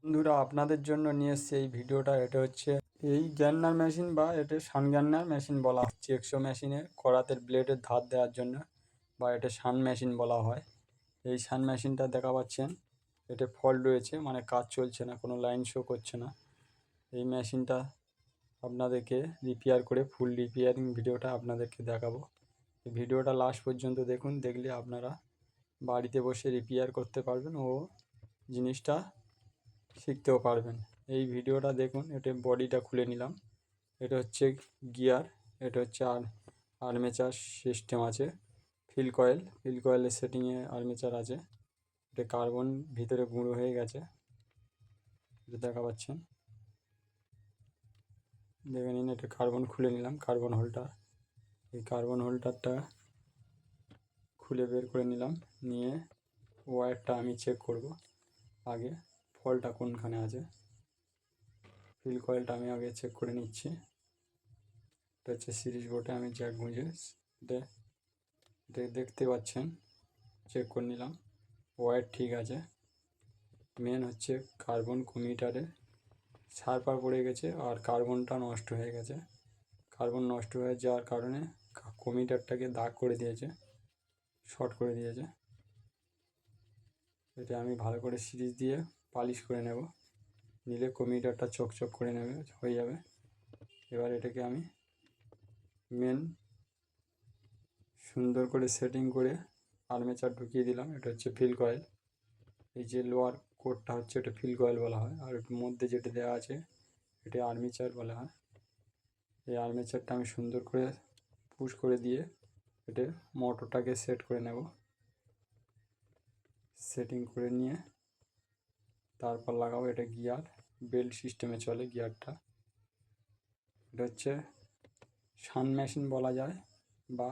বন্ধুরা, আপনাদের জন্য নিয়ে এসেছি এই ভিডিওটা। এটা হচ্ছে এই গ্যান্নার মেশিন বা এটা শান গ্যান্নার মেশিন বলা হচ্ছে। চেকশো মেশিনে করাতের ব্লেডের ধার দেওয়ার জন্য, বা এটা শান মেশিন বলা হয়। এই শান মেশিনটা দেখা পাচ্ছেন, এটা ফল্ট রয়েছে, মানে কাজ চলছে না, কোনো লাইন শো করছে না। এই মেশিনটা আপনাদেরকে রিপেয়ার করে ফুল রিপেয়ারিং ভিডিওটা আপনাদেরকে দেখাবো। এই ভিডিওটা লাস্ট পর্যন্ত দেখুন, দেখলে আপনারা বাড়িতে বসে রিপেয়ার করতে পারবেন ও জিনিসটা শিখতেও পারবেন। এই ভিডিওটা দেখুন। এটা বডিটা খুলে নিলাম। এটা হচ্ছে গিয়ার, এটা হচ্ছে আর্মেচার সিস্টেম আছে। ফিল কয়েলের সেটিংয়ে আর্মেচার আছে। এটা কার্বন ভিতরে গুঁড়ো হয়ে গেছে, এটা দেখা পাচ্ছেন, দেখে নিন। এটা কার্বন খুলে নিলাম, কার্বন হোল্ডার। এই কার্বন হোল্ডারটা খুলে বের করে নিলাম। নিয়ে ওয়্যারটা আমি চেক করব আগে, ফলটা কোনখানে আছে। ফিল কয়েলটা আমি আগে চেক করে নিচ্ছি। এটা হচ্ছে সিরিজ বোর্ডে আমি জ্যাক গুঁজে এটা দেখতে পাচ্ছেন, চেক করে নিলাম। ওয়্যার ঠিক আছে। মেন হচ্ছে কার্বন কমিটারে সারপার পড়ে গেছে আর কার্বনটা নষ্ট হয়ে গেছে। কার্বন নষ্ট হয়ে যাওয়ার কারণে কমিটারটাকে দাগ করে দিয়েছে, শর্ট করে দিয়েছে। এটা আমি ভালো করে সিরিজ দিয়ে পালিশ করে নেব, নিলে কমিটারটা চকচক করে নেবে, হয়ে যাবে। এবার এটাকে আমি মেন সুন্দর করে সেটিং করে আর্মেচার ঢুকিয়ে দিলাম। এটা হচ্ছে ফিল কয়েল। এই যে লোয়ার কোটটা হচ্ছে, এটা ফিল কয়েল বলা হয়। আর মধ্যে যেটা দেওয়া আছে, এটা আর্মেচার বলা হয়। এই আর্মেচারটা আমি সুন্দর করে পুশ করে দিয়ে এটা মোটরটাকে সেট করে নেব। সেটিং করে নিয়ে তারপর লাগাবো। এটা গিয়ার, বেল্ট সিস্টেমে চলে গিয়ারটা। এটা হচ্ছে শান মেশিন বলা যায়, বা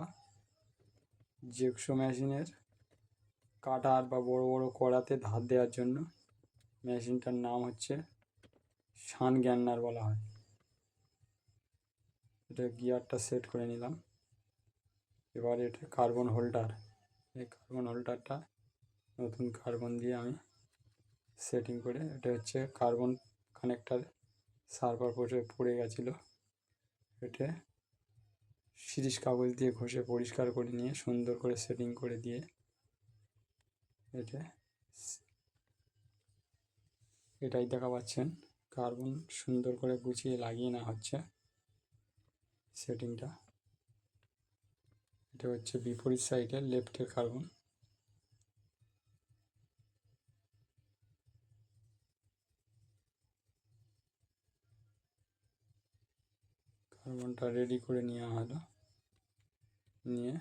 জেকশো মেশিনের কাটার বা বড় বড় কড়াতে ধার দেওয়ার জন্য মেশিনটার নাম হচ্ছে শান গ্যান্নার বলা হয়। এটা গিয়ারটা সেট করে নিলাম। এবার এটা কার্বন হোল্ডার। এই কার্বন হোল্ডারটা নতুন কার্বন দিয়ে আমি সেটিং করে, এটা হচ্ছে কার্বন কানেক্টার সার্ভার পড়ে গেছিলো। এটা সিরিজ কাগজ দিয়ে ঘষে পরিষ্কার করে নিয়ে সুন্দর করে সেটিং করে দিয়ে এটাই দেখা পাচ্ছেন, কার্বন সুন্দর করে গুছিয়ে লাগিয়ে নেওয়া হচ্ছে সেটিংটা। এটা হচ্ছে বিপরীত সাইডের লেফটের কার্বন। কার্বনটা রেডি করে নেওয়া হলো, নিয়ে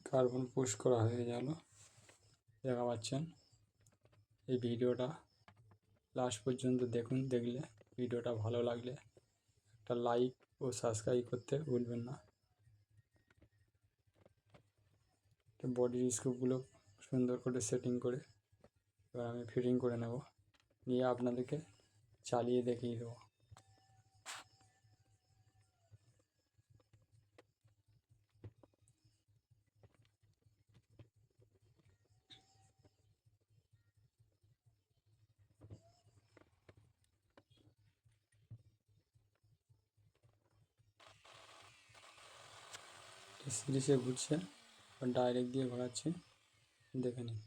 কার্বন পুশ করা হয়ে গেল, দেখা পাচ্ছেন। এই ভিডিওটা লাস্ট পর্যন্ত দেখুন, দেখলে ভিডিওটা ভালো লাগলে একটা লাইক ও সাবস্ক্রাইব করতে ভুলবেন না। বডির স্ক্রুপগুলো সুন্দর করে সেটিং করে এবার আমি ফিটিং করে নেব, নিয়ে আপনাদেরকে চালিয়ে দেখিয়ে দেবো। সিরিজে ঘুরছে, ডাইরেক্ট দিয়ে ঘোরাচ্ছি, দেখে নিন।